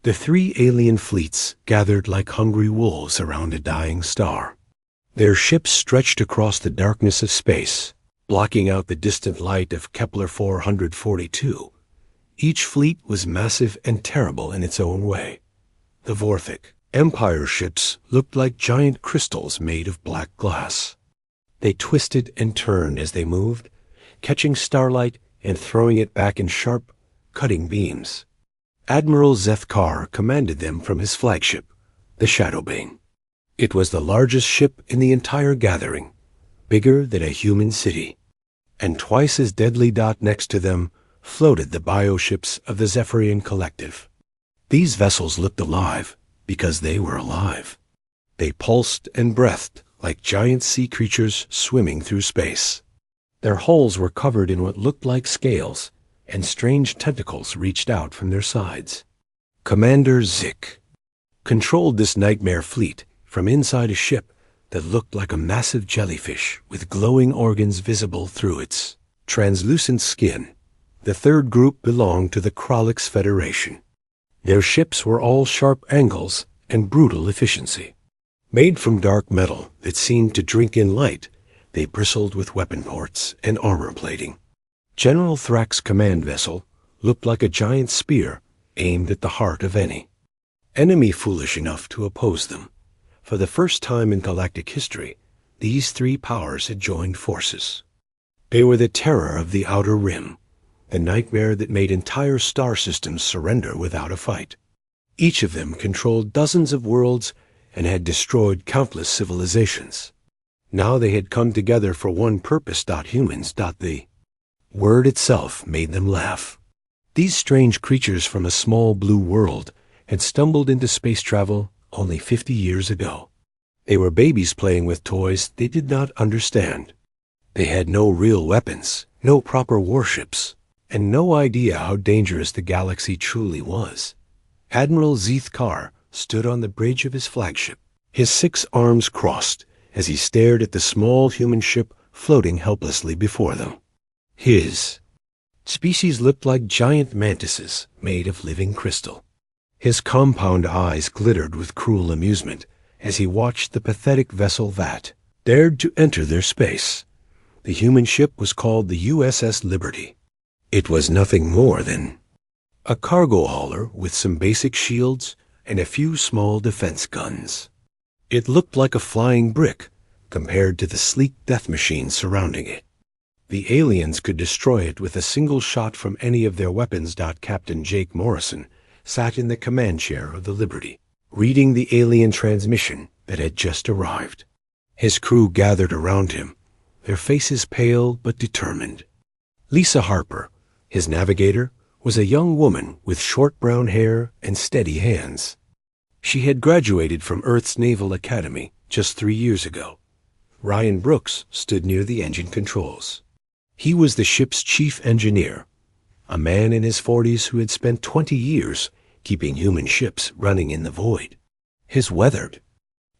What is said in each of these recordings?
The three alien fleets gathered like hungry wolves around a dying star. Their ships stretched across the darkness of space, blocking out the distant light of Kepler 442. Each fleet was massive and terrible in its own way. The Vorthik Empire ships looked like giant crystals made of black glass. They twisted and turned as they moved, catching starlight and throwing it back in sharp, cutting beams. Admiral Zethkar commanded them from his flagship, the Shadowbane. It was the largest ship in the entire gathering, bigger than a human city. And twice as deadly. Next to them floated the bioships of the Zephyrian Collective. These vessels looked alive because they were alive. They pulsed and breathed like giant sea creatures swimming through space. Their hulls were covered in what looked like scales, and strange tentacles reached out from their sides. Commander Zik controlled this nightmare fleet from inside a ship that looked like a massive jellyfish with glowing organs visible through its translucent skin. The third group belonged to the Krolix Federation. Their ships were all sharp angles and brutal efficiency. Made from dark metal that seemed to drink in light, they bristled with weapon ports and armor plating. General Thrak's command vessel looked like a giant spear aimed at the heart of any enemy foolish enough to oppose them. For the first time in galactic history, these three powers had joined forces. They were the terror of the Outer Rim, the nightmare that made entire star systems surrender without a fight. Each of them controlled dozens of worlds and had destroyed countless civilizations. Now they had come together for one purpose. Humans. The word itself made them laugh. These strange creatures from a small blue world had stumbled into space travel only 50 years ago. They were babies playing with toys they did not understand. They had no real weapons, no proper warships, and no idea how dangerous the galaxy truly was. Admiral Zethkar stood on the bridge of his flagship, his 6 arms crossed as he stared at the small human ship floating helplessly before them. His species looked like giant mantises made of living crystal. His compound eyes glittered with cruel amusement as he watched the pathetic vessel that dared to enter their space. The human ship was called the USS Liberty. It was nothing more than a cargo hauler with some basic shields and a few small defense guns. It looked like a flying brick compared to the sleek death machines surrounding it. The aliens could destroy it with a single shot from any of their weapons. Captain Jake Morrison sat in the command chair of the Liberty, reading the alien transmission that had just arrived. His crew gathered around him, their faces pale but determined. Lisa Harper, his navigator, was a young woman with short brown hair and steady hands. She had graduated from Earth's Naval Academy just 3 years ago. Ryan Brooks stood near the engine controls. He was the ship's chief engineer, a man in his 40s who had spent 20 years keeping human ships running in the void. His weathered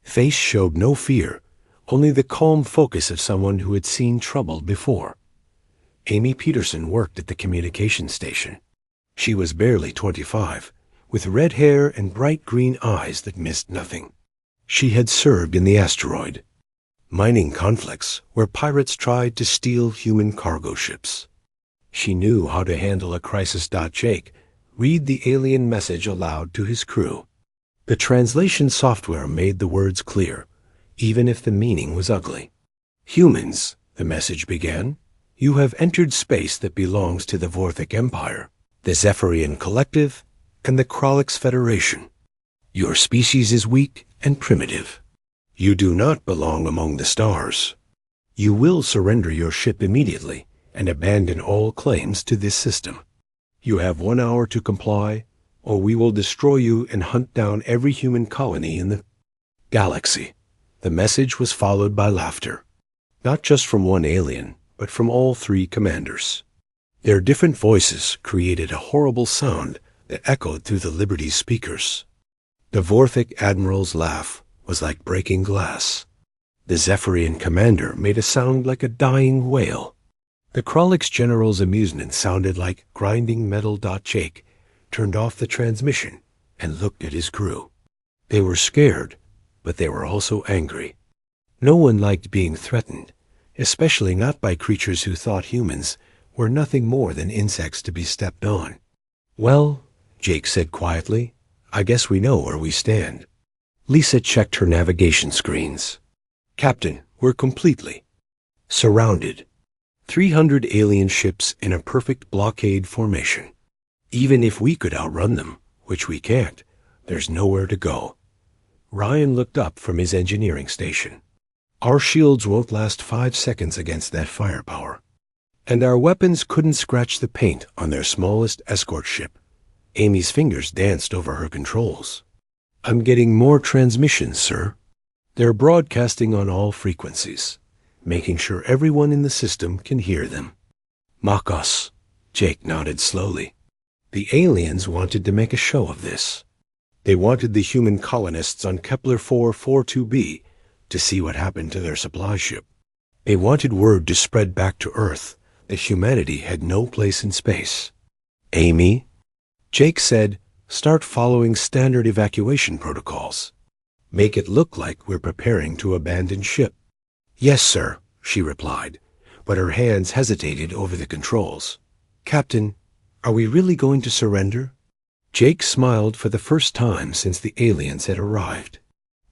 face showed no fear, only the calm focus of someone who had seen trouble before. Amy Peterson worked at the communications station. She was barely 25, with red hair and bright green eyes that missed nothing. She had served in the asteroid mining conflicts where pirates tried to steal human cargo ships. She knew how to handle a crisis. Jake read the alien message aloud to his crew. The translation software made the words clear, even if the meaning was ugly. Humans, the message began, you have entered space that belongs to the Vorthik Empire, the Zephyrian Collective, and the Krolix Federation. Your species is weak and primitive. You do not belong among the stars. You will surrender your ship immediately and abandon all claims to this system. You have 1 hour to comply, or we will destroy you and hunt down every human colony in the galaxy. The message was followed by laughter, not just from one alien, but from all 3 commanders. Their different voices created a horrible sound that echoed through the Liberty's speakers. The Vorthik Admiral's laugh was like breaking glass. The Zephyrian commander made a sound like a dying whale. The Krolix general's amusement sounded like grinding metal. Jake turned off the transmission and looked at his crew. They were scared, but they were also angry. No one liked being threatened, especially not by creatures who thought humans were nothing more than insects to be stepped on. "Well," Jake said quietly, "I guess we know where we stand." Lisa checked her navigation screens. "Captain, we're completely surrounded. 300 alien ships in a perfect blockade formation. Even if we could outrun them, which we can't, there's nowhere to go." Ryan looked up from his engineering station. "Our shields won't last 5 seconds against that firepower. And our weapons couldn't scratch the paint on their smallest escort ship." Amy's fingers danced over her controls. "I'm getting more transmissions, sir. They're broadcasting on all frequencies, making sure everyone in the system can hear them." "Mock us." Jake nodded slowly. The aliens wanted to make a show of this. They wanted the human colonists on Kepler 442b to see what happened to their supply ship. They wanted word to spread back to Earth that humanity had no place in space. "Amy," Jake said, "start following standard evacuation protocols. Make it look like we're preparing to abandon ship." "Yes, sir," she replied, but her hands hesitated over the controls. "Captain, are we really going to surrender?" Jake smiled for the first time since the aliens had arrived.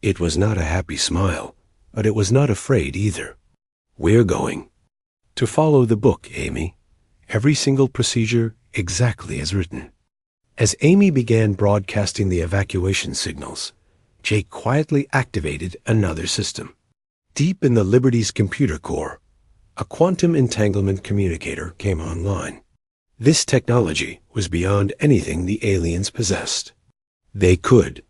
It was not a happy smile, but it was not afraid either. "We're going to follow the book, Amy. Every single procedure exactly as written." As Amy began broadcasting the evacuation signals, Jake quietly activated another system. Deep in the Liberty's computer core, a quantum entanglement communicator came online. This technology was beyond anything the aliens possessed. They could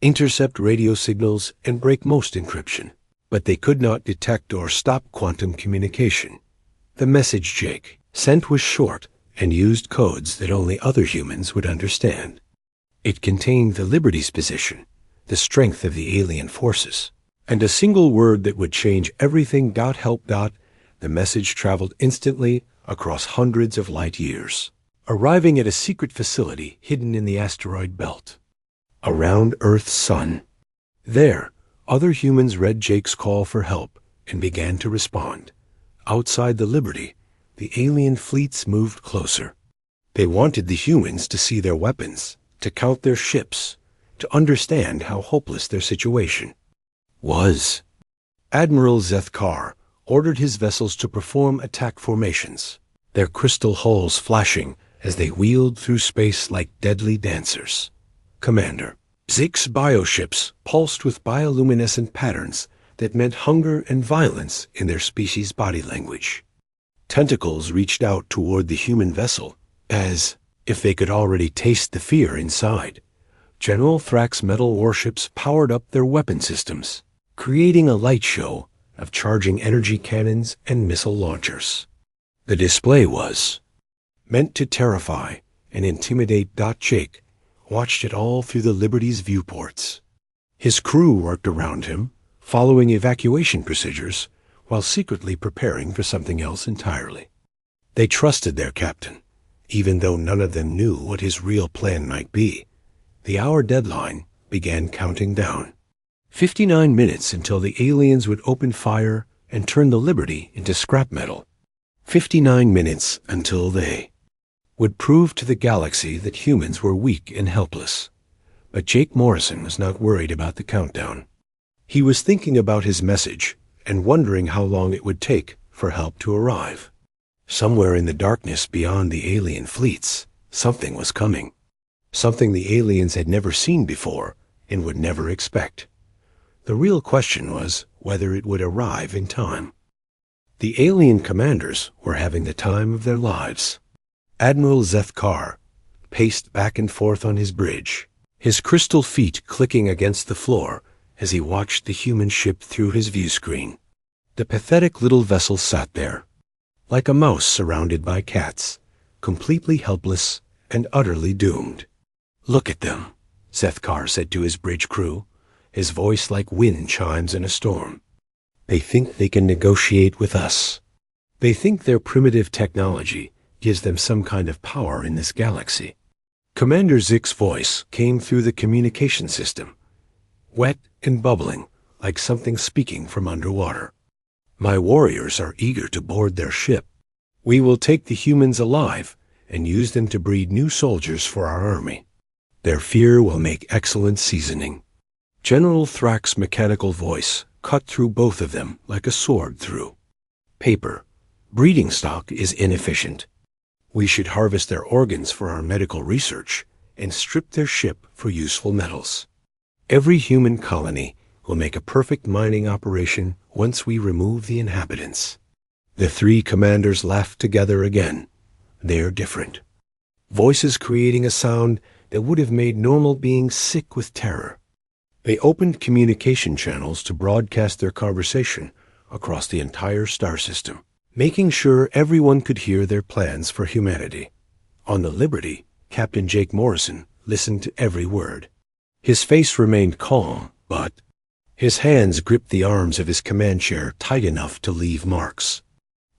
intercept radio signals and break most encryption, but they could not detect or stop quantum communication. The message Jake sent was short and used codes that only other humans would understand. It contained the Liberty's position, the strength of the alien forces, and a single word that would change everything. Help. The message traveled instantly across hundreds of light years, arriving at a secret facility hidden in the asteroid belt, around Earth's sun. There, other humans read Jake's call for help and began to respond. Outside the Liberty, the alien fleets moved closer. They wanted the humans to see their weapons, to count their ships, to understand how hopeless their situation was. Admiral Zethkar ordered his vessels to perform attack formations, their crystal hulls flashing as they wheeled through space like deadly dancers. "Commander, 6 bioships pulsed with bioluminescent patterns that meant hunger and violence in their species' body language. Tentacles reached out toward the human vessel, as if they could already taste the fear inside. General Thrax's metal warships powered up their weapon systems, creating a light show of charging energy cannons and missile launchers. The display was meant to terrify and intimidate. Jake watched it all through the Liberty's viewports. His crew worked around him, following evacuation procedures while secretly preparing for something else entirely. They trusted their captain, even though none of them knew what his real plan might be. The hour deadline began counting down. 59 minutes until the aliens would open fire and turn the Liberty into scrap metal. 59 minutes until they would prove to the galaxy that humans were weak and helpless. But Jake Morrison was not worried about the countdown. He was thinking about his message and wondering how long it would take for help to arrive. Somewhere in the darkness beyond the alien fleets, something was coming. Something the aliens had never seen before and would never expect. The real question was whether it would arrive in time. The alien commanders were having the time of their lives. Admiral Zethkar paced back and forth on his bridge, his crystal feet clicking against the floor as he watched the human ship through his view screen. The pathetic little vessel sat there, like a mouse surrounded by cats, completely helpless and utterly doomed. "Look at them," Zethkar said to his bridge crew, his voice like wind chimes in a storm. "They think they can negotiate with us. They think their primitive technology gives them some kind of power in this galaxy. Commander Zick's voice came through the communication system, wet and bubbling, like something speaking from underwater. My warriors are eager to board their ship. We will take the humans alive and use them to breed new soldiers for our army. Their fear will make excellent seasoning. General Thrack's mechanical voice cut through both of them like a sword through paper. Breeding stock is inefficient. We should harvest their organs for our medical research and strip their ship for useful metals. Every human colony will make a perfect mining operation once we remove the inhabitants. The three commanders laughed together again. They're different. Voices creating a sound that would have made normal beings sick with terror. They opened communication channels to broadcast their conversation across the entire star system, making sure everyone could hear their plans for humanity. On the Liberty, Captain Jake Morrison listened to every word. His face remained calm, but his hands gripped the arms of his command chair tight enough to leave marks.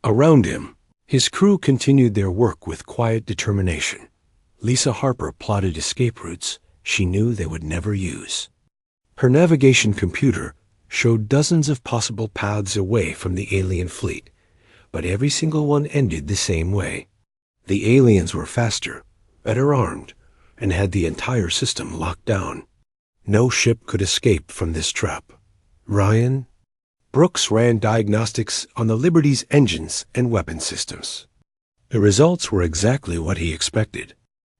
Around him, his crew continued their work with quiet determination. Lisa Harper plotted escape routes she knew they would never use. Her navigation computer showed dozens of possible paths away from the alien fleet, but every single one ended the same way. The aliens were faster, better armed, and had the entire system locked down. No ship could escape from this trap. Ryan? Brooks ran diagnostics on the Liberty's engines and weapon systems. The results were exactly what he expected.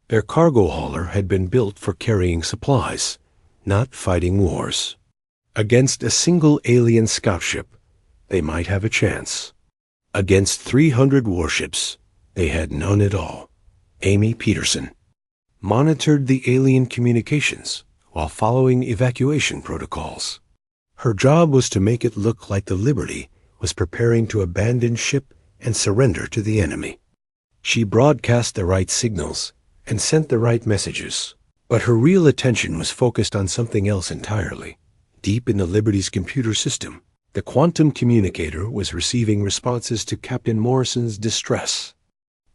Their cargo hauler had been built for carrying supplies, not fighting wars. Against a single alien scout ship, they might have a chance. Against 300 warships, they had none at all. Amy Peterson monitored the alien communications while following evacuation protocols. Her job was to make it look like the Liberty was preparing to abandon ship and surrender to the enemy. She broadcast the right signals and sent the right messages, but her real attention was focused on something else entirely. Deep in the Liberty's computer system, the quantum communicator was receiving responses to Captain Morrison's distress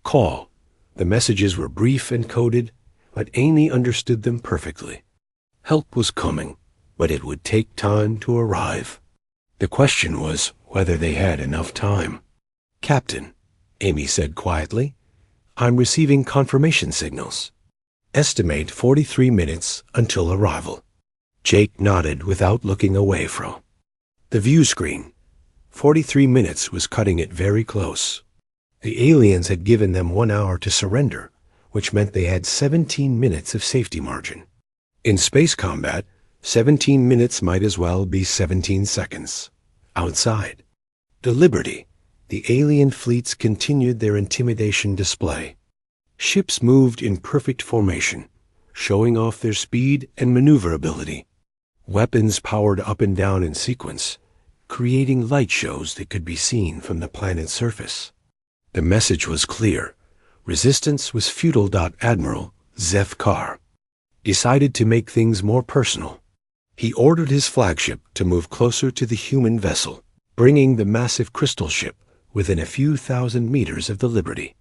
call. The messages were brief and coded, but Amy understood them perfectly. Help was coming, but it would take time to arrive. The question was whether they had enough time. "Captain," Amy said quietly, "I'm receiving confirmation signals. Estimate 43 minutes until arrival." Jake nodded without looking away from the view screen. 43 minutes was cutting it very close. The aliens had given them 1 hour to surrender, which meant they had 17 minutes of safety margin. In space combat, 17 minutes might as well be 17 seconds. Outside the Liberty, the alien fleets continued their intimidation display. Ships moved in perfect formation, showing off their speed and maneuverability. Weapons powered up and down in sequence, creating light shows that could be seen from the planet's surface. The message was clear. Resistance was futile. Admiral Zeth Carr decided to make things more personal. He ordered his flagship to move closer to the human vessel, bringing the massive crystal ship within a few thousand meters of the Liberty.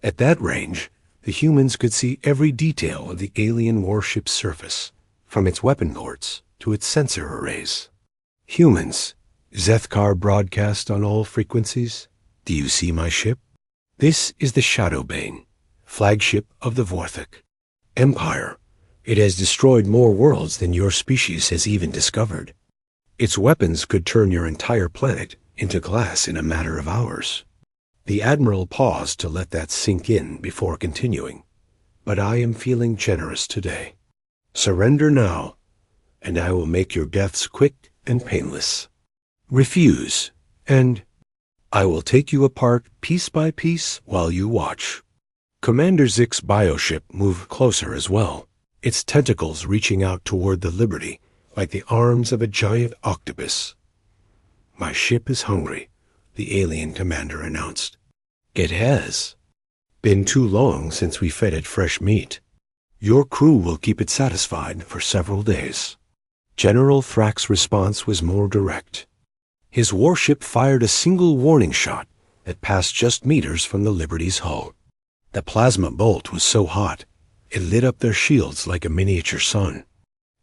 At that range, the humans could see every detail of the alien warship's surface, from its weapon ports to its sensor arrays. "Humans," Zeth Carr broadcast on all frequencies, "do you see my ship? This is the Shadowbane, flagship of the Vorthok Empire. It has destroyed more worlds than your species has even discovered. Its weapons could turn your entire planet into glass in a matter of hours." The Admiral paused to let that sink in before continuing. "But I am feeling generous today. Surrender now, and I will make your deaths quick and painless. Refuse, and I will take you apart piece by piece while you watch." Commander Zick's bioship moved closer as well, its tentacles reaching out toward the Liberty like the arms of a giant octopus. "My ship is hungry," the alien commander announced. "It has been too long since we fed it fresh meat. Your crew will keep it satisfied for several days." General Thrack's response was more direct. His warship fired a single warning shot that passed just meters from the Liberty's hull. The plasma bolt was so hot, It lit up their shields like a miniature sun.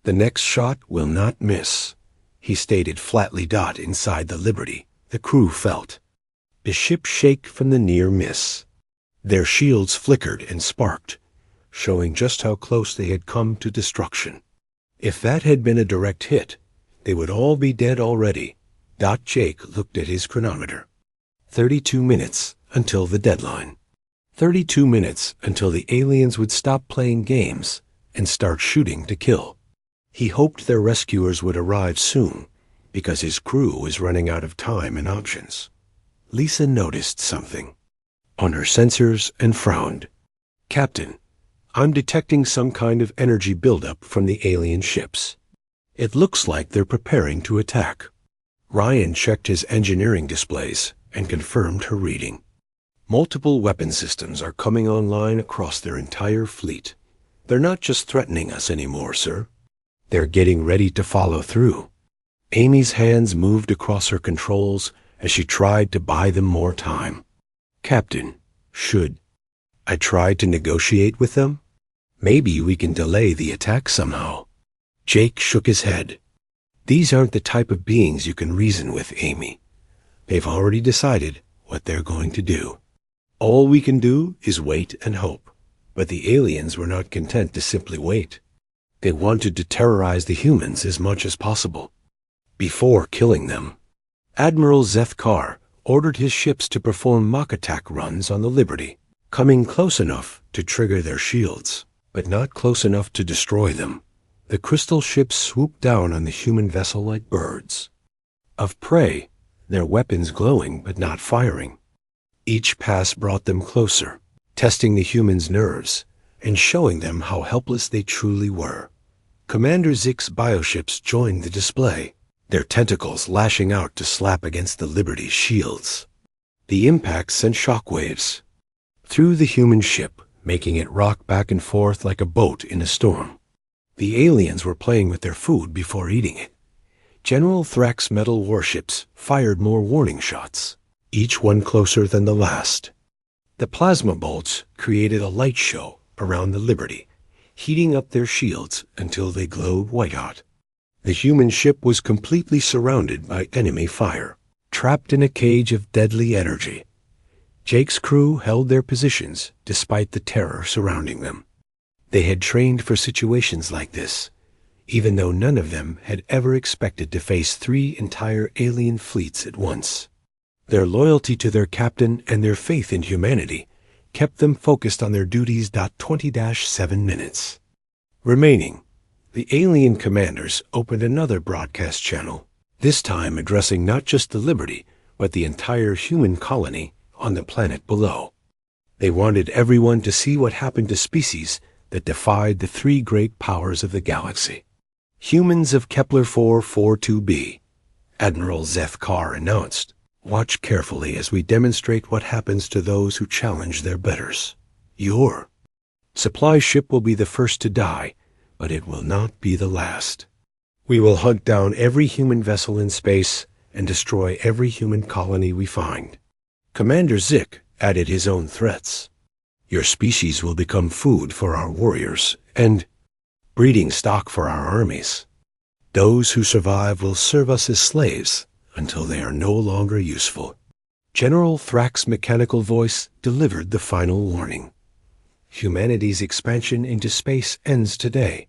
"The next shot will not miss," he stated flatly. Inside the Liberty, the crew felt the ship shake from the near miss. Their shields flickered and sparked, showing just how close they had come to destruction. If that had been a direct hit, they would all be dead already. Jake looked at his chronometer. 32 minutes until the deadline. 32 minutes until the aliens would stop playing games and start shooting to kill. He hoped their rescuers would arrive soon, because his crew was running out of time and options. Lisa noticed something on her sensors and frowned. "Captain, I'm detecting some kind of energy buildup from the alien ships. It looks like they're preparing to attack." Ryan checked his engineering displays and confirmed her reading. "Multiple weapon systems are coming online across their entire fleet. They're not just threatening us anymore, sir. They're getting ready to follow through." Amy's hands moved across her controls as she tried to buy them more time. "Captain, should I try to negotiate with them? Maybe we can delay the attack somehow." Jake shook his head. "These aren't the type of beings you can reason with, Amy. They've already decided what they're going to do. All we can do is wait and hope." But the aliens were not content to simply wait. They wanted to terrorize the humans as much as possible. Before killing them, Admiral Zeth Carr ordered his ships to perform mock attack runs on the Liberty, coming close enough to trigger their shields, but not close enough to destroy them. The crystal ships swooped down on the human vessel like birds of prey, their weapons glowing but not firing. Each pass brought them closer, testing the humans' nerves and showing them how helpless they truly were. Commander Zick's bioships joined the display, their tentacles lashing out to slap against the Liberty's shields. The impact sent shockwaves through the human ship, making it rock back and forth like a boat in a storm. The aliens were playing with their food before eating it. General Thrax's metal warships fired more warning shots, each one closer than the last. The plasma bolts created a light show around the Liberty, heating up their shields until they glowed white-hot. The human ship was completely surrounded by enemy fire, trapped in a cage of deadly energy. Jake's crew held their positions despite the terror surrounding them. They had trained for situations like this, even though none of them had ever expected to face 3 entire alien fleets at once. Their loyalty to their captain and their faith in humanity kept them focused on their duties. 20-7 minutes remaining. The alien commanders opened another broadcast channel, this time addressing not just the Liberty, but the entire human colony on the planet below. They wanted everyone to see what happened to species that defied the 3 great powers of the galaxy. "Humans of Kepler 442b, Admiral Zeth Carr announced. "Watch carefully as we demonstrate what happens to those who challenge their betters. Your supply ship will be the first to die, but it will not be the last. We will hunt down every human vessel in space and destroy every human colony we find." Commander Zick added his own threats. "Your species will become food for our warriors and breeding stock for our armies. Those who survive will serve us as slaves until they are no longer useful." General Thrax's mechanical voice delivered the final warning. "Humanity's expansion into space ends today.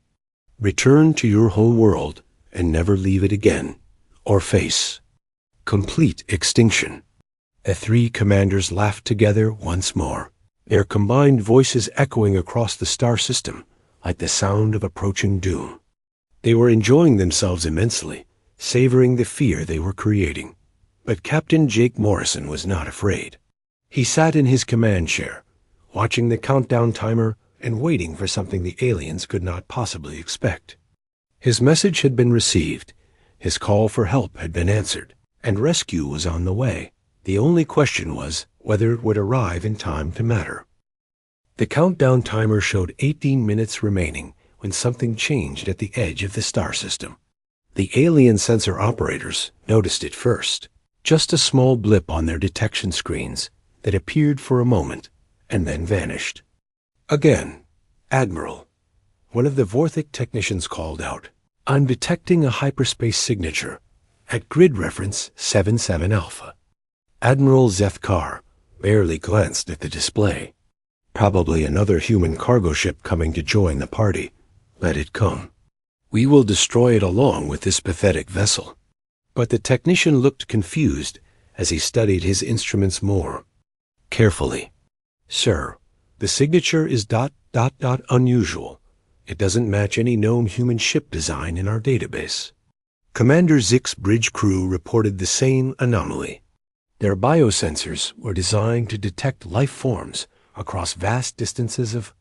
Return to your home world and never leave it again, or face complete extinction." The 3 commanders laughed together once more, their combined voices echoing across the star system like the sound of approaching doom. They were enjoying themselves immensely, savoring the fear they were creating. But Captain Jake Morrison was not afraid. He sat in his command chair, watching the countdown timer and waiting for something the aliens could not possibly expect. His message had been received, his call for help had been answered, and rescue was on the way. The only question was whether it would arrive in time to matter. The countdown timer showed 18 minutes remaining when something changed at the edge of the star system. The alien sensor operators noticed it first, just a small blip on their detection screens that appeared for a moment and then vanished. Again, "Admiral," one of the Vorthic technicians called out, "I'm detecting a hyperspace signature at grid reference 77 Alpha." Admiral Zethkar barely glanced at the display. "Probably another human cargo ship coming to join the party. Let it come. We will destroy it along with this pathetic vessel." But the technician looked confused as he studied his instruments more carefully. "Sir, the signature is ... unusual. It doesn't match any known human ship design in our database." Commander Zick's bridge crew reported the same anomaly. Their biosensors were designed to detect life forms across vast distances of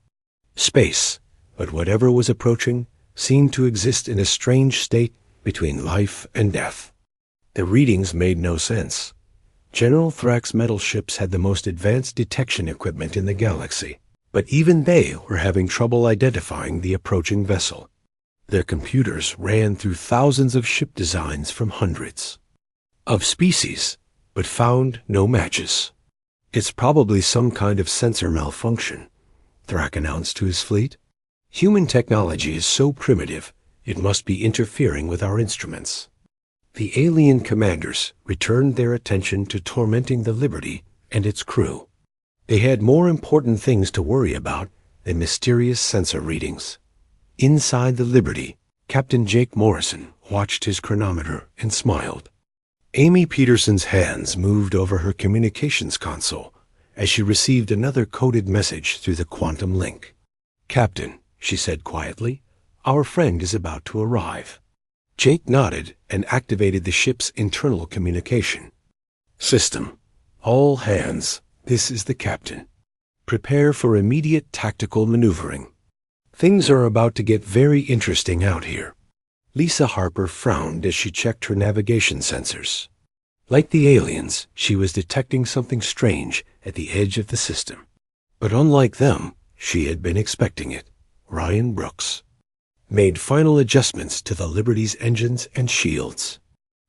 space, but whatever was approaching seemed to exist in a strange state between life and death. The readings made no sense. General Thrax's metal ships had the most advanced detection equipment in the galaxy, but even they were having trouble identifying the approaching vessel. Their computers ran through thousands of ship designs from hundreds of species, but found no matches. "It's probably some kind of sensor malfunction," Thrak announced to his fleet. "Human technology is so primitive, it must be interfering with our instruments." The alien commanders returned their attention to tormenting the Liberty and its crew. They had more important things to worry about than mysterious sensor readings. Inside the Liberty, Captain Jake Morrison watched his chronometer and smiled. Amy Peterson's hands moved over her communications console as she received another coded message through the quantum link. "Captain," she said quietly, "our friend is about to arrive." Jake nodded and activated the ship's internal communication system. "All hands, this is the captain. Prepare for immediate tactical maneuvering. Things are about to get very interesting out here." Lisa Harper frowned as she checked her navigation sensors. Like the aliens, she was detecting something strange at the edge of the system. But unlike them, she had been expecting it. Ryan Brooks made final adjustments to the Liberty's engines and shields.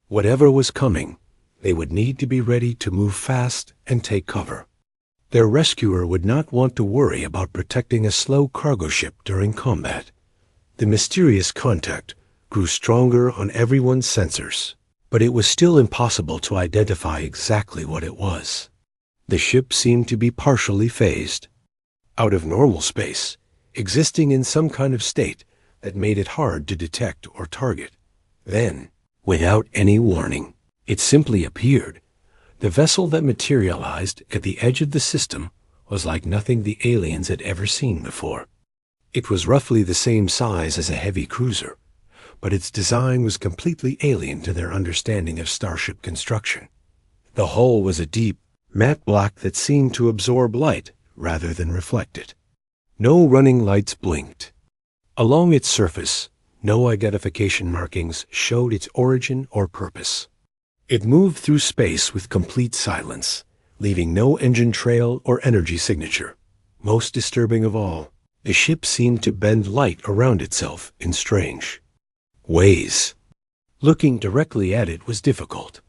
Whatever was coming, they would need to be ready to move fast and take cover. Their rescuer would not want to worry about protecting a slow cargo ship during combat. The mysterious contact grew stronger on everyone's sensors, but it was still impossible to identify exactly what it was. The ship seemed to be partially phased, out of normal space, existing in some kind of state that made it hard to detect or target. Then, without any warning, it simply appeared. The vessel that materialized at the edge of the system was like nothing the aliens had ever seen before. It was roughly the same size as a heavy cruiser, but its design was completely alien to their understanding of starship construction. The hull was a deep, matte black that seemed to absorb light rather than reflect it. No running lights blinked. Along its surface, no identification markings showed its origin or purpose. It moved through space with complete silence, leaving no engine trail or energy signature. Most disturbing of all, the ship seemed to bend light around itself in strange ways. Looking directly at it was difficult,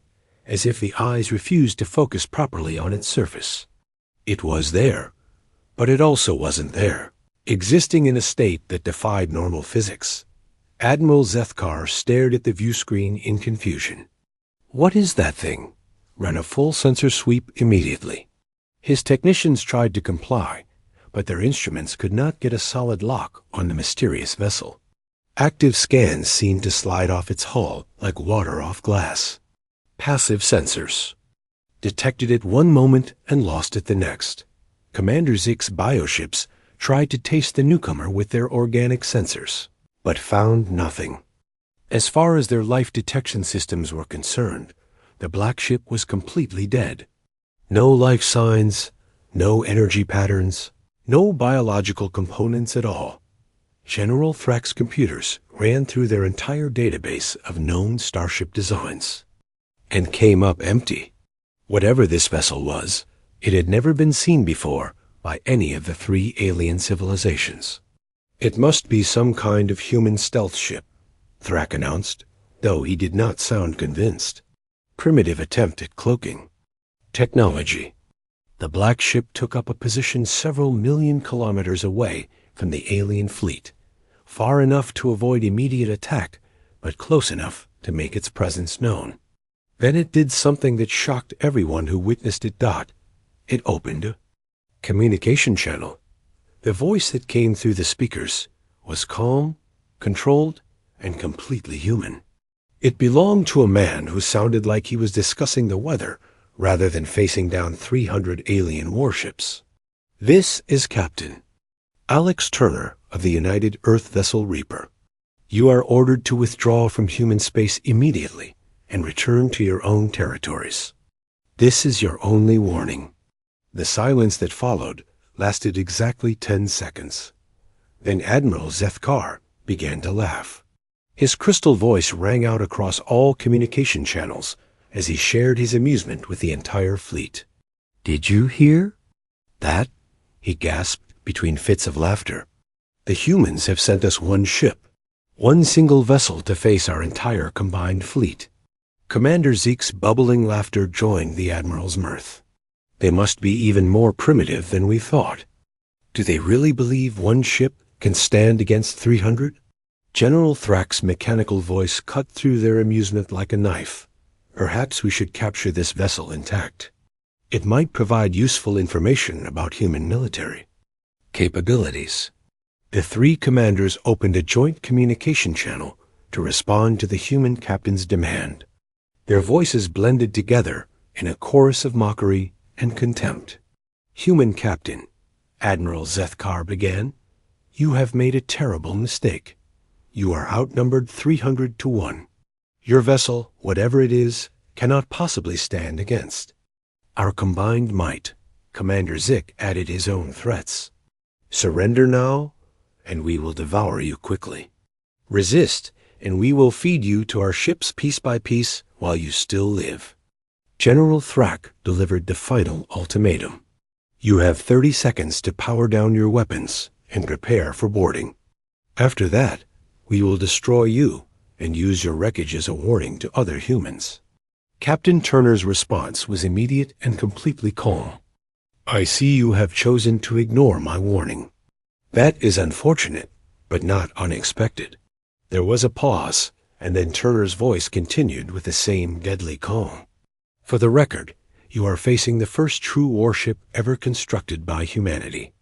as if the eyes refused to focus properly on its surface. It was there, but it also wasn't there, existing in a state that defied normal physics. Admiral Zethkar stared at the view screen in confusion. "What is that thing?" Ran a full sensor sweep immediately. His technicians tried to comply, but their instruments could not get a solid lock on the mysterious vessel. Active scans seemed to slide off its hull like water off glass. Passive sensors. Detected it one moment and lost it the next. Commander Zick's bioships tried to taste the newcomer with their organic sensors, but found nothing. As far as their life detection systems were concerned, the black ship was completely dead. No life signs, no energy patterns, no biological components at all. General Thrax's computers ran through their entire database of known starship designs and came up empty. Whatever this vessel was, it had never been seen before by any of the three alien civilizations. "It must be some kind of human stealth ship," Thrak announced, though he did not sound convinced. "Primitive attempt at cloaking. Technology." The black ship took up a position several million kilometers away from the alien fleet, far enough to avoid immediate attack, but close enough to make its presence known. Then it did something that shocked everyone who witnessed it. It opened a communication channel. The voice that came through the speakers was calm, controlled, and completely human. It belonged to a man who sounded like he was discussing the weather rather than facing down 300 alien warships. "This is Captain Alex Turner of the United Earth Vessel Reaper. You are ordered to withdraw from human space immediately and return to your own territories. This is your only warning." The silence that followed lasted exactly 10 seconds. Then Admiral Zethkar began to laugh. His crystal voice rang out across all communication channels as he shared his amusement with the entire fleet. "Did you hear that?" he gasped between fits of laughter. "The humans have sent us one ship, one single vessel to face our entire combined fleet." Commander Zeke's bubbling laughter joined the Admiral's mirth. "They must be even more primitive than we thought. Do they really believe one ship can stand against 300? General Thrack's mechanical voice cut through their amusement like a knife. "Perhaps we should capture this vessel intact. It might provide useful information about human military capabilities." The three commanders opened a joint communication channel to respond to the human captain's demand. Their voices blended together in a chorus of mockery and contempt. "Human Captain," Admiral Zethkar began, "you have made a terrible mistake. You are outnumbered 300 to 1. Your vessel, whatever it is, cannot possibly stand against our combined might." Commander Zik added his own threats. "Surrender now, and we will devour you quickly. Resist, and we will feed you to our ships piece by piece while you still live." General Thrack delivered the final ultimatum. "You have 30 seconds to power down your weapons and prepare for boarding. After that, we will destroy you and use your wreckage as a warning to other humans." Captain Turner's response was immediate and completely calm. "I see you have chosen to ignore my warning. That is unfortunate, but not unexpected." There was a pause, and then Turner's voice continued with the same deadly calm. "For the record, you are facing the first true warship ever constructed by humanity.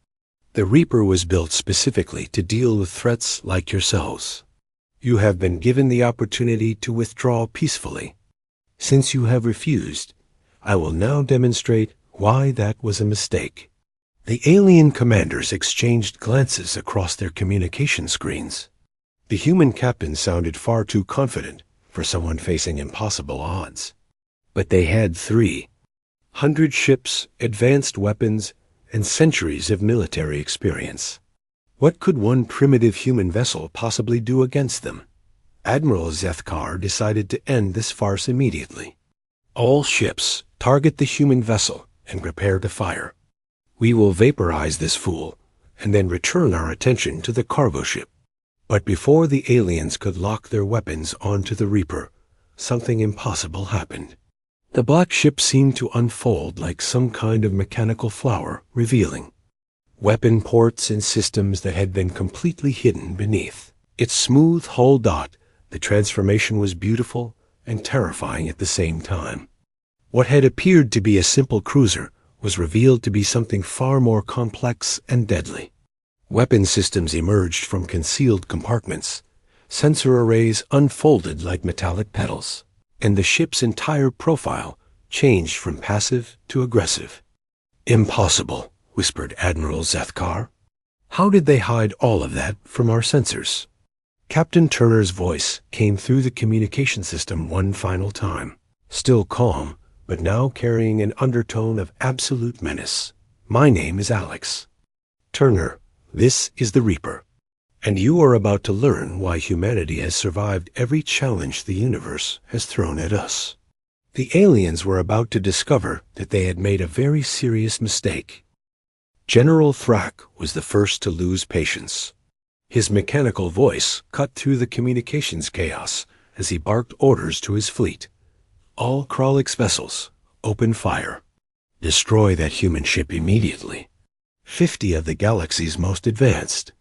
The Reaper was built specifically to deal with threats like yourselves. You have been given the opportunity to withdraw peacefully. Since you have refused, I will now demonstrate why that was a mistake." The alien commanders exchanged glances across their communication screens. The human captain sounded far too confident for someone facing impossible odds. But they had 300 ships, advanced weapons, and centuries of military experience. What could one primitive human vessel possibly do against them? Admiral Zethkar decided to end this farce immediately. "All ships, target the human vessel and prepare to fire. We will vaporize this fool and then return our attention to the cargo ship." But before the aliens could lock their weapons onto the Reaper, something impossible happened. The black ship seemed to unfold like some kind of mechanical flower, revealing weapon ports and systems that had been completely hidden beneath its smooth hull. The transformation was beautiful and terrifying at the same time. What had appeared to be a simple cruiser was revealed to be something far more complex and deadly. Weapon systems emerged from concealed compartments. Sensor arrays unfolded like metallic petals, and the ship's entire profile changed from passive to aggressive. "Impossible," whispered Admiral Zethkar. "How did they hide all of that from our sensors?" Captain Turner's voice came through the communication system one final time, still calm, but now carrying an undertone of absolute menace. "My name is Alex Turner. This is the Reaper, and you are about to learn why humanity has survived every challenge the universe has thrown at us." The aliens were about to discover that they had made a very serious mistake. General Thrack was the first to lose patience. His mechanical voice cut through the communications chaos as he barked orders to his fleet. "All Kralix vessels, open fire. Destroy that human ship immediately. 50 of the galaxy's most advanced,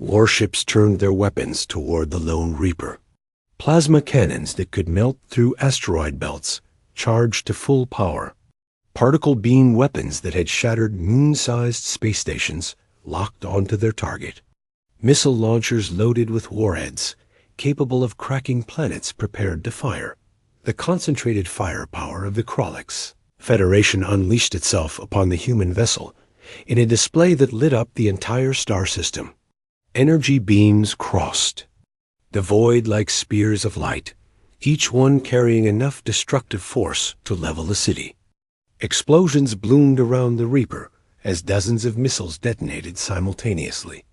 Warships turned their weapons toward the lone Reaper. Plasma cannons that could melt through asteroid belts charged to full power. Particle beam weapons that had shattered moon-sized space stations locked onto their target. Missile launchers loaded with warheads, capable of cracking planets prepared to fire. The concentrated firepower of the Krolix. Federation unleashed itself upon the human vessel in a display that lit up the entire star system. Energy beams crossed, the void like spears of light, each one carrying enough destructive force to level a city. Explosions bloomed around the Reaper as dozens of missiles detonated simultaneously.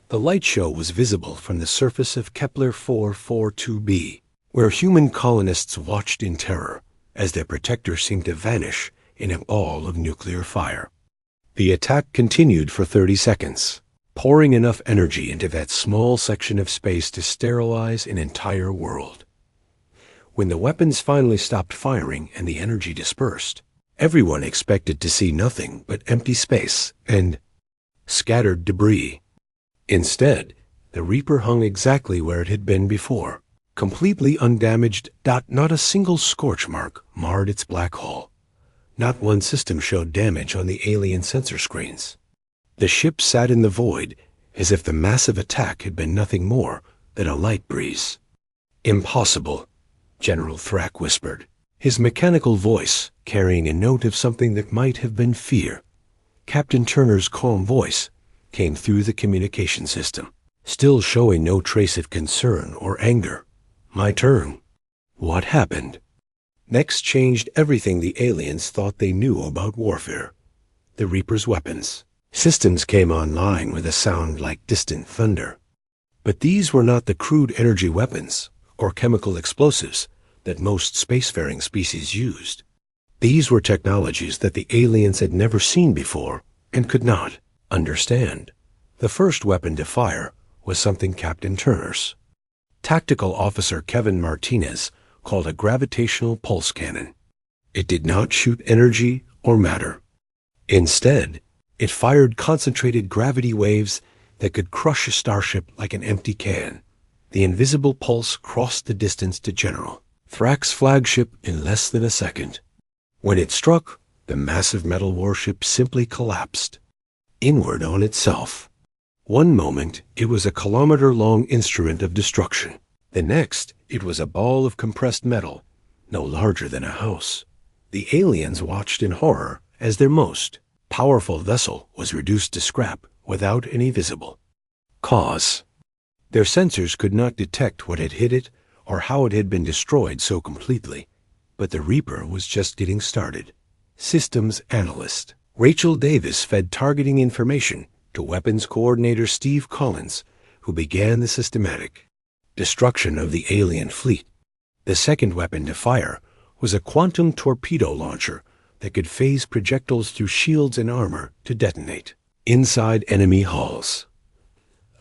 The light show was visible from the surface of Kepler 442b, where human colonists watched in terror as their protector seemed to vanish in a ball of nuclear fire. The attack continued for 30 seconds, pouring enough energy into that small section of space to sterilize an entire world. When the weapons finally stopped firing and the energy dispersed, everyone expected to see nothing but empty space and scattered debris. Instead, the Reaper hung exactly where it had been before, completely undamaged. Not a single scorch mark marred its black hull. Not one system showed damage on the alien sensor screens. The ship sat in the void as if the massive attack had been nothing more than a light breeze. "Impossible," General Thrak whispered, his mechanical voice carrying a note of something that might have been fear. Captain Turner's calm voice came through the communication system, still showing no trace of concern or anger. "My turn." What happened next changed everything the aliens thought they knew about warfare. The Reaper's weapons systems came online with a sound like distant thunder. But these were not the crude energy weapons or chemical explosives that most spacefaring species used. These were technologies that the aliens had never seen before and could not understand. The first weapon to fire was something Captain Turner's. Tactical Officer Kevin Martinez called a gravitational pulse cannon. It did not shoot energy or matter. Instead, it fired concentrated gravity waves that could crush a starship like an empty can. The invisible pulse crossed the distance to General Thrak's flagship in less than a second. When it struck, the massive metal warship simply collapsed, inward on itself. One moment, it was a kilometer-long instrument of destruction. The next, it was a ball of compressed metal, no larger than a house. The aliens watched in horror as their most powerful vessel was reduced to scrap without any visible cause. Their sensors could not detect what had hit it or how it had been destroyed so completely. But the Reaper was just getting started. Systems Analyst Rachel Davis fed targeting information to Weapons Coordinator Steve Collins, who began the systematic destruction of the alien fleet. The second weapon to fire was a quantum torpedo launcher that could phase projectiles through shields and armor to detonate inside enemy hulls.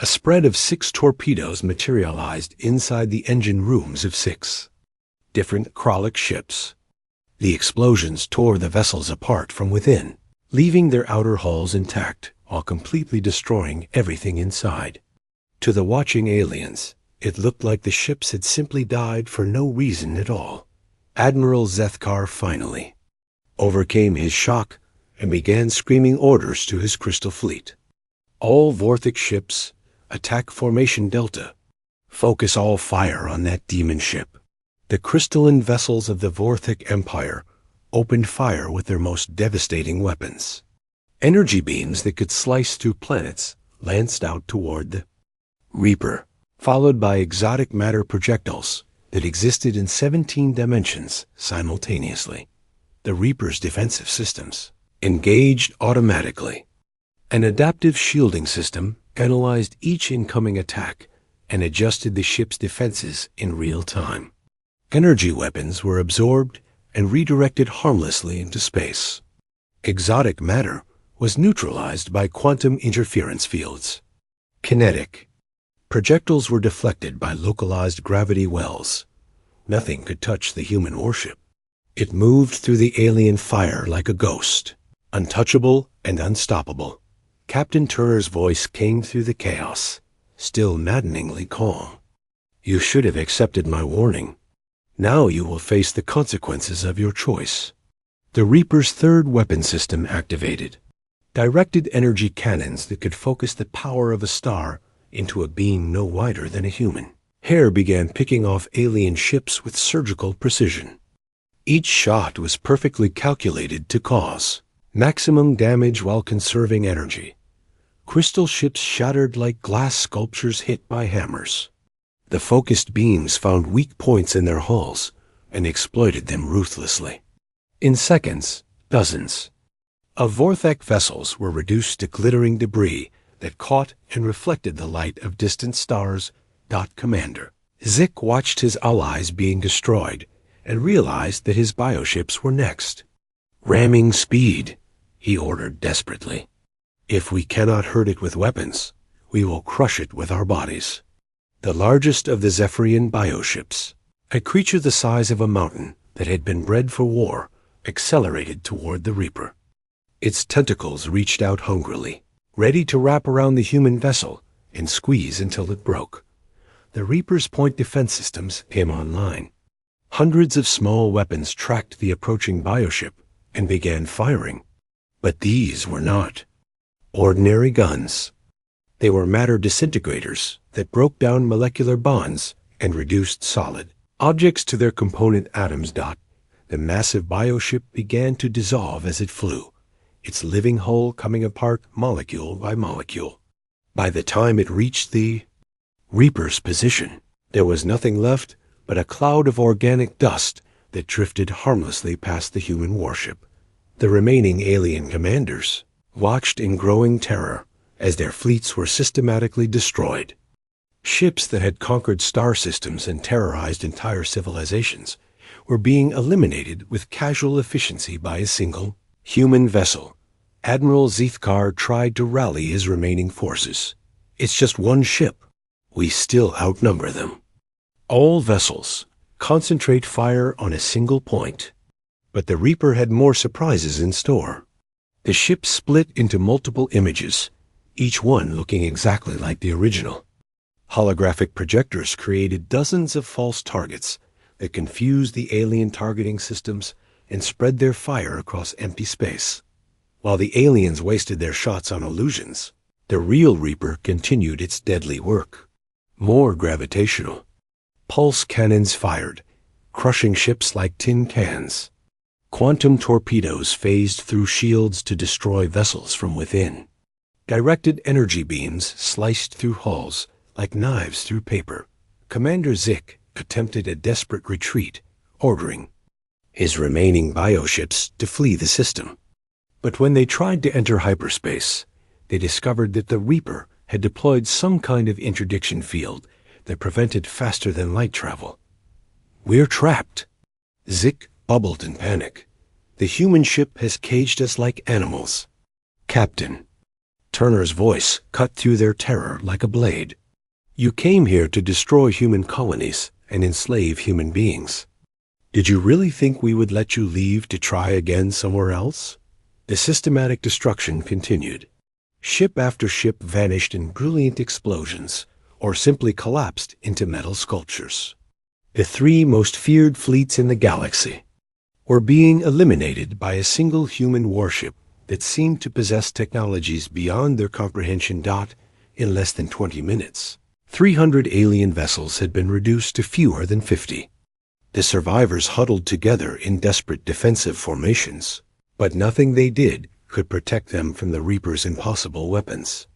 A spread of 6 torpedoes materialized inside the engine rooms of 6 different Krolix ships. The explosions tore the vessels apart from within, leaving their outer hulls intact while completely destroying everything inside. To the watching aliens, it looked like the ships had simply died for no reason at all. Admiral Zethkar finally overcame his shock and began screaming orders to his crystal fleet. "All Vorthic ships, attack Formation Delta. Focus all fire on that demon ship." The crystalline vessels of the Vorthic Empire opened fire with their most devastating weapons. Energy beams that could slice through planets lanced out toward the Reaper, followed by exotic matter projectiles that existed in 17 dimensions simultaneously. The Reaper's defensive systems engaged automatically. An adaptive shielding system analyzed each incoming attack and adjusted the ship's defenses in real time. Energy weapons were absorbed and redirected harmlessly into space. Exotic matter was neutralized by quantum interference fields. Kinetic projectiles were deflected by localized gravity wells. Nothing could touch the human warship. It moved through the alien fire like a ghost, untouchable and unstoppable. Captain Turner's voice came through the chaos. still maddeningly calm. "You should have accepted my warning. Now you will face the consequences of your choice." The Reaper's third weapon system activated. Directed energy cannons that could focus the power of a star into a beam no wider than a human. Hare began picking off alien ships with surgical precision. Each shot was perfectly calculated to cause maximum damage while conserving energy. Crystal ships shattered like glass sculptures hit by hammers. The focused beams found weak points in their hulls and exploited them ruthlessly. In seconds, dozens of Vorthek vessels were reduced to glittering debris that caught and reflected the light of distant stars. Commander Zik watched his allies being destroyed and realized that his bioships were next. "Ramming speed," he ordered desperately. "If we cannot hurt it with weapons, we will crush it with our bodies." The largest of the Zephyrian bioships, a creature the size of a mountain that had been bred for war, accelerated toward the Reaper. Its tentacles reached out hungrily, ready to wrap around the human vessel and squeeze until it broke. The Reaper's point defense systems came online. Hundreds of small weapons tracked the approaching bioship and began firing. But these were not ordinary guns. They were matter disintegrators that broke down molecular bonds and reduced solid objects to their component atoms. The massive bioship began to dissolve as it flew, its living hull coming apart molecule by molecule. By the time it reached the Reaper's position, there was nothing left but a cloud of organic dust that drifted harmlessly past the human warship. The remaining alien commanders watched in growing terror as their fleets were systematically destroyed. Ships that had conquered star systems and terrorized entire civilizations were being eliminated with casual efficiency by a single human vessel. Admiral Zithkar tried to rally his remaining forces. "It's just one ship. We still outnumber them. All vessels, concentrate fire on a single point." But the Reaper had more surprises in store. The ship split into multiple images, each one looking exactly like the original. Holographic projectors created dozens of false targets that confused the alien targeting systems and spread their fire across empty space. While the aliens wasted their shots on illusions, the real Reaper continued its deadly work. More gravitational. Pulse cannons fired, crushing ships like tin cans. Quantum torpedoes phased through shields to destroy vessels from within. Directed energy beams sliced through hulls like knives through paper. Commander Zik attempted a desperate retreat, ordering his remaining bioships to flee the system. But when they tried to enter hyperspace, they discovered that the Reaper had deployed some kind of interdiction field that prevented faster-than-light travel. "We're trapped." Zik bubbled in panic. "The human ship has caged us like animals." "Captain." Turner's voice cut through their terror like a blade. "You came here to destroy human colonies and enslave human beings. Did you really think we would let you leave to try again somewhere else?" The systematic destruction continued. Ship after ship vanished in brilliant explosions or simply collapsed into metal sculptures. The three most feared fleets in the galaxy were being eliminated by a single human warship that seemed to possess technologies beyond their comprehension. In less than 20 minutes, 300 alien vessels had been reduced to fewer than 50. The survivors huddled together in desperate defensive formations, but nothing they did could protect them from the Reaper's impossible weapons.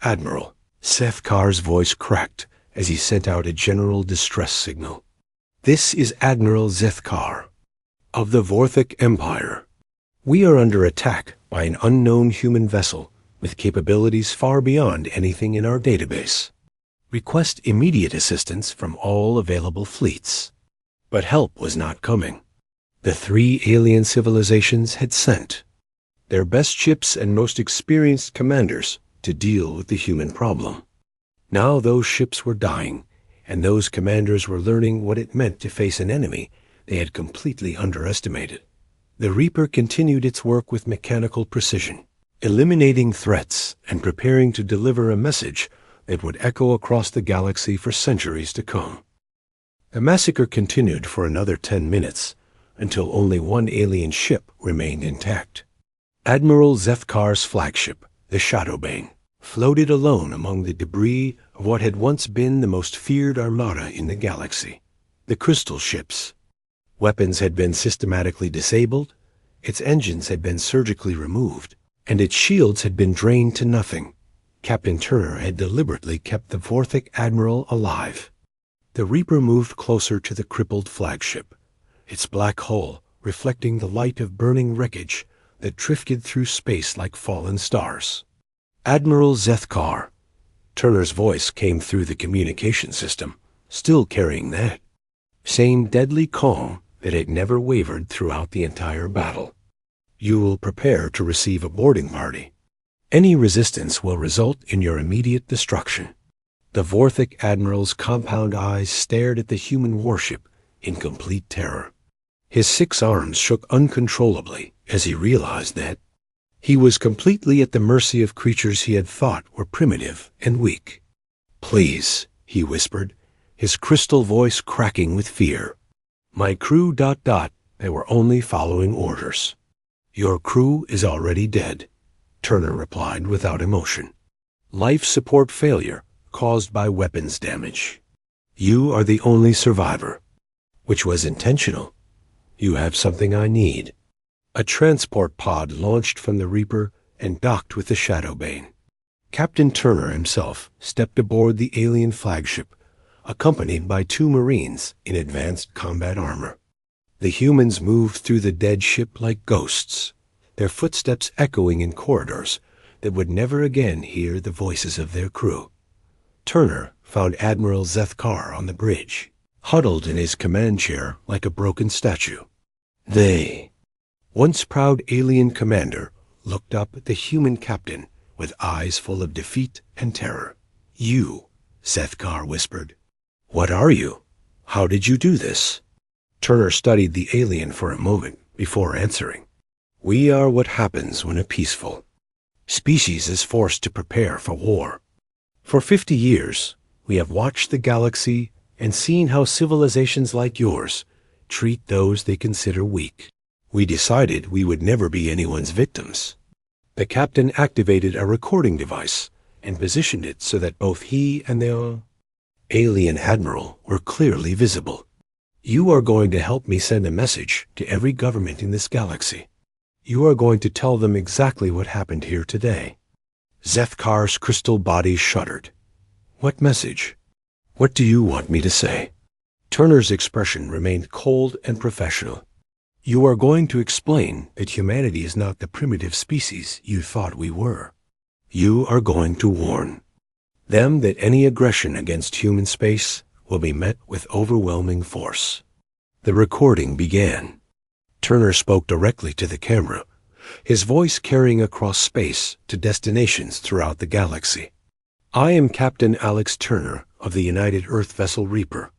"Admiral," Zithkar's voice cracked as he sent out a general distress signal. "This is Admiral Zithkar of the Vorthek Empire. We are under attack by an unknown human vessel with capabilities far beyond anything in our database. Request immediate assistance from all available fleets." But help was not coming. The three alien civilizations had sent their best ships and most experienced commanders to deal with the human problem. Now those ships were dying, and those commanders were learning what it meant to face an enemy they had completely underestimated. The Reaper continued its work with mechanical precision, eliminating threats and preparing to deliver a message that would echo across the galaxy for centuries to come. The massacre continued for another 10 minutes, until only one alien ship remained intact. Admiral Zethkar's flagship, the Shadowbane, floated alone among the debris of what had once been the most feared armada in the galaxy, the Crystal Ships. Weapons had been systematically disabled, its engines had been surgically removed, and its shields had been drained to nothing. Captain Turner had deliberately kept the Vorthic Admiral alive. The Reaper moved closer to the crippled flagship, its black hull reflecting the light of burning wreckage that drifted through space like fallen stars. Admiral Zethkar. Turner's voice came through the communication system, still carrying that same deadly calm that had never wavered throughout the entire battle. You will prepare to receive a boarding party. Any resistance will result in your immediate destruction. The Vorthic Admiral's compound eyes stared at the human warship in complete terror. His 6 arms shook uncontrollably as he realized that he was completely at the mercy of creatures he had thought were primitive and weak. "Please," he whispered, his crystal voice cracking with fear. "My crew ... They were only following orders." "Your crew is already dead," Turner replied without emotion. "Life support failure caused by weapons damage. You are the only survivor," which was intentional. "You have something I need." A transport pod launched from the Reaper and docked with the Shadowbane. Captain Turner himself stepped aboard the alien flagship, accompanied by 2 Marines in advanced combat armor. The humans moved through the dead ship like ghosts, their footsteps echoing in corridors that would never again hear the voices of their crew. Turner found Admiral Zethkar on the bridge, huddled in his command chair like a broken statue. They, once proud alien commander, looked up at the human captain with eyes full of defeat and terror. "You," Zethkar whispered. "What are you? How did you do this?" Turner studied the alien for a moment before answering. "We are what happens when a peaceful species is forced to prepare for war. For 50 years, we have watched the galaxy and seen how civilizations like yours treat those they consider weak. We decided we would never be anyone's victims." The captain activated a recording device and positioned it so that both he and the alien admiral were clearly visible. "You are going to help me send a message to every government in this galaxy. You are going to tell them exactly what happened here today." Zethkar's crystal body shuddered. "What message? What do you want me to say?" Turner's expression remained cold and professional. "You are going to explain that humanity is not the primitive species you thought we were. You are going to warn them that any aggression against human space will be met with overwhelming force." The recording began. Turner spoke directly to the camera, his voice carrying across space to destinations throughout the galaxy. "I am Captain Alex Turner of the United Earth vessel Reaper.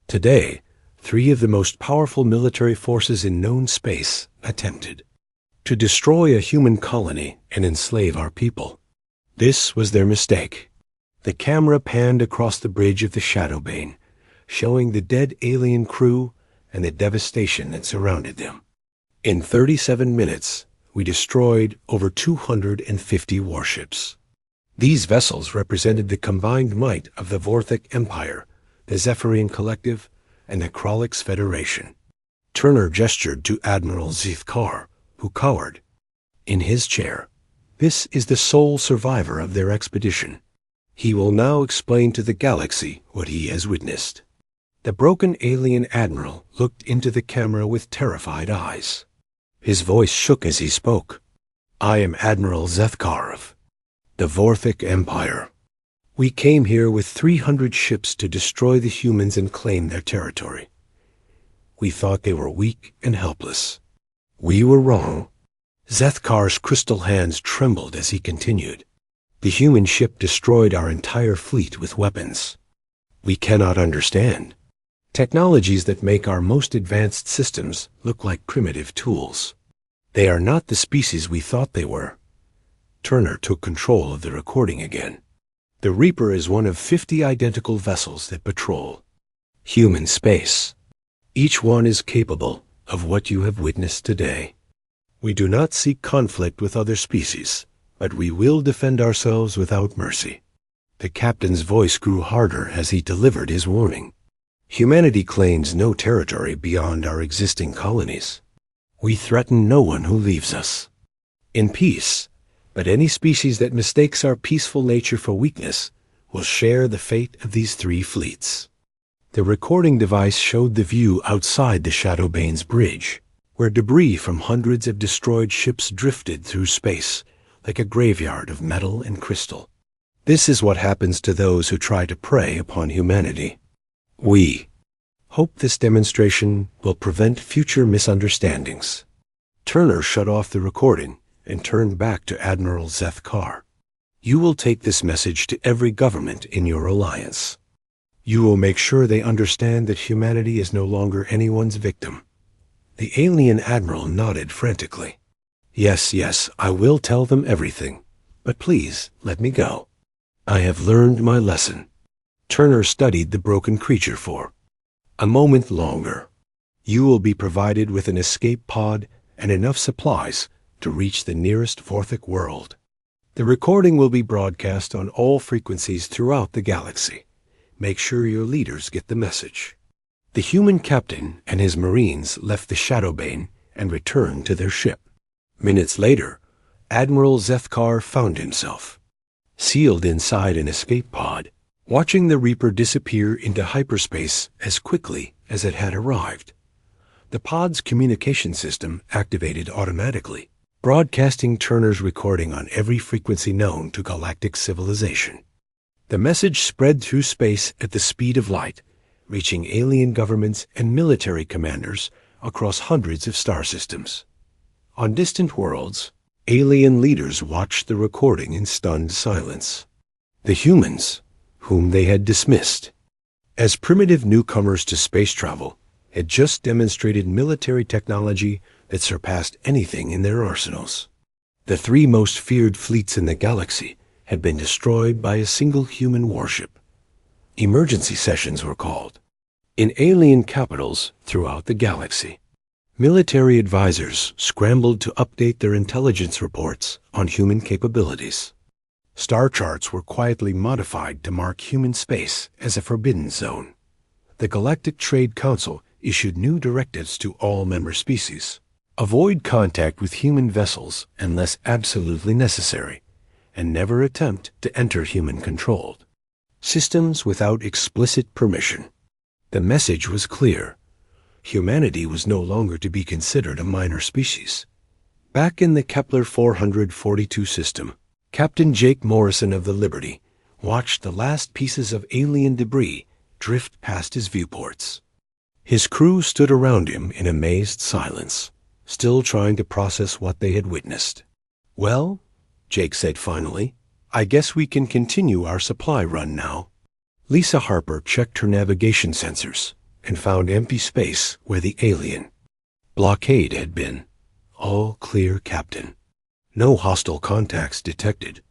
Today, 3 of the most powerful military forces in known space attempted to destroy a human colony and enslave our people. This was their mistake." The camera panned across the bridge of the Shadowbane, showing the dead alien crew and the devastation that surrounded them. "In 37 minutes, we destroyed over 250 warships. These vessels represented the combined might of the Vorthic Empire, the Zephyrian Collective, and the Krolix Federation." Turner gestured to Admiral Zethkar, who cowered in his chair. "This is the sole survivor of their expedition. He will now explain to the galaxy what he has witnessed." The broken alien admiral looked into the camera with terrified eyes. His voice shook as he spoke. "I am Admiral Zethkar of the Vorthic Empire. We came here with 300 ships to destroy the humans and claim their territory. We thought they were weak and helpless. We were wrong." Zethkar's crystal hands trembled as he continued. "The human ship destroyed our entire fleet with weapons we cannot understand. Technologies that make our most advanced systems look like primitive tools. They are not the species we thought they were." Turner took control of the recording again. The Reaper is one of 50 identical vessels that patrol human space. Each one is capable of what you have witnessed today. We do not seek conflict with other species, but we will defend ourselves without mercy. The captain's voice grew harder as he delivered his warning. Humanity claims no territory beyond our existing colonies. We threaten no one who leaves us in peace, but any species that mistakes our peaceful nature for weakness will share the fate of these 3 fleets. The recording device showed the view outside the Shadowbane's bridge, where debris from hundreds of destroyed ships drifted through space like a graveyard of metal and crystal. This is what happens to those who try to prey upon humanity. We hope this demonstration will prevent future misunderstandings. Turner shut off the recording and turned back to Admiral Zeth Kar. You will take this message to every government in your alliance. You will make sure they understand that humanity is no longer anyone's victim. The alien admiral nodded frantically. Yes, I will tell them everything, but please let me go. I have learned my lesson. Turner studied the broken creature for a moment longer. You will be provided with an escape pod and enough supplies to reach the nearest Vorthic world. The recording will be broadcast on all frequencies throughout the galaxy. Make sure your leaders get the message. The human captain and his marines left the Shadowbane and returned to their ship. Minutes later, Admiral Zeth Kar found himself sealed inside an escape pod, watching the Reaper disappear into hyperspace as quickly as it had arrived. The pod's communication system activated automatically, broadcasting Turner's recording on every frequency known to galactic civilization. The message spread through space at the speed of light, reaching alien governments and military commanders across hundreds of star systems. On distant worlds, alien leaders watched the recording in stunned silence. The humans, whom they had dismissed as primitive newcomers to space travel, had just demonstrated military technology that surpassed anything in their arsenals. The 3 most feared fleets in the galaxy had been destroyed by a single human warship. Emergency sessions were called in alien capitals throughout the galaxy. Military advisors scrambled to update their intelligence reports on human capabilities. Star charts were quietly modified to mark human space as a forbidden zone. The Galactic Trade Council issued new directives to all member species. Avoid contact with human vessels unless absolutely necessary, and never attempt to enter human-controlled systems without explicit permission. The message was clear. Humanity was no longer to be considered a minor species. Back in the Kepler 442 system, Captain Jake Morrison of the Liberty watched the last pieces of alien debris drift past his viewports. His crew stood around him in amazed silence, still trying to process what they had witnessed. Well, Jake said finally, I guess we can continue our supply run now. Lisa Harper checked her navigation sensors and found empty space where the alien blockade had been. All clear, Captain. No hostile contacts detected.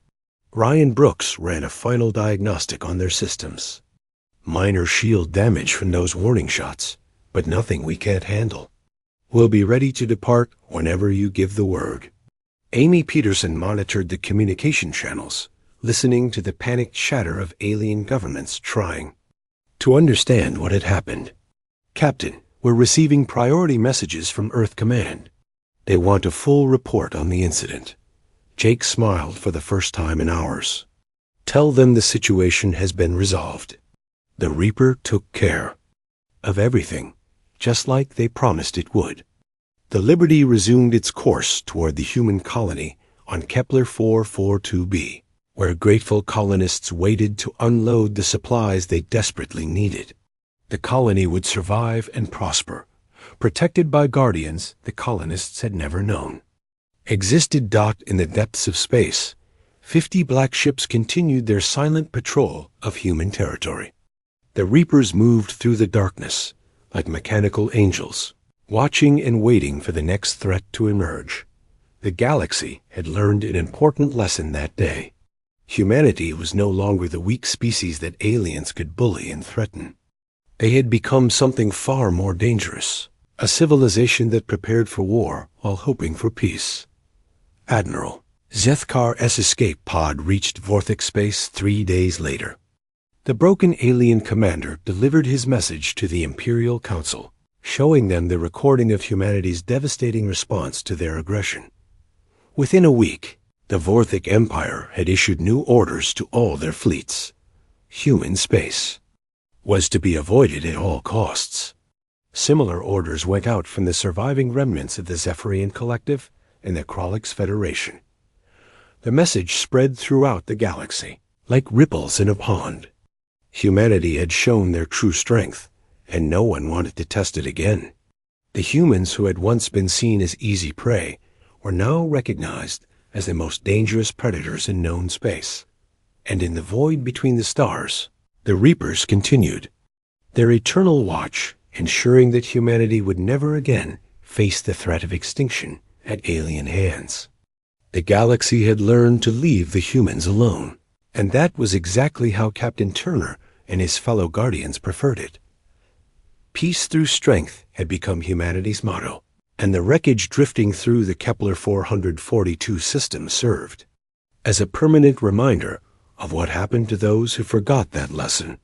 Ryan Brooks ran a final diagnostic on their systems. Minor shield damage from those warning shots, but nothing we can't handle. We'll be ready to depart whenever you give the word. Amy Peterson monitored the communication channels, listening to the panicked chatter of alien governments trying to understand what had happened. Captain, we're receiving priority messages from Earth Command. They want a full report on the incident. Jake smiled for the first time in hours. Tell them the situation has been resolved. The Reaper took care of everything, just like they promised it would. The Liberty resumed its course toward the human colony on Kepler 442b, where grateful colonists waited to unload the supplies they desperately needed. The colony would survive and prosper, protected by guardians the colonists had never known. Existed docked in the depths of space, 50 black ships continued their silent patrol of human territory. The Reapers moved through the darkness like mechanical angels, watching and waiting for the next threat to emerge. The galaxy had learned an important lesson that day. Humanity was no longer the weak species that aliens could bully and threaten. They had become something far more dangerous, a civilization that prepared for war while hoping for peace. Admiral Zethkar's escape pod reached Vorthik space 3 days later. The broken alien commander delivered his message to the Imperial Council, showing them the recording of humanity's devastating response to their aggression. Within a week, the Vorthik Empire had issued new orders to all their fleets. Human space was to be avoided at all costs. Similar orders went out from the surviving remnants of the Zephyrian Collective and the Krolix Federation. The message spread throughout the galaxy, like ripples in a pond. Humanity had shown their true strength, and no one wanted to test it again. The humans who had once been seen as easy prey were now recognized as the most dangerous predators in known space. And in the void between the stars, the Reapers continued their eternal watch, ensuring that humanity would never again face the threat of extinction at alien hands. The galaxy had learned to leave the humans alone, and that was exactly how Captain Turner and his fellow Guardians preferred it. Peace through strength had become humanity's motto, and the wreckage drifting through the Kepler 442 system served as a permanent reminder of what happened to those who forgot that lesson.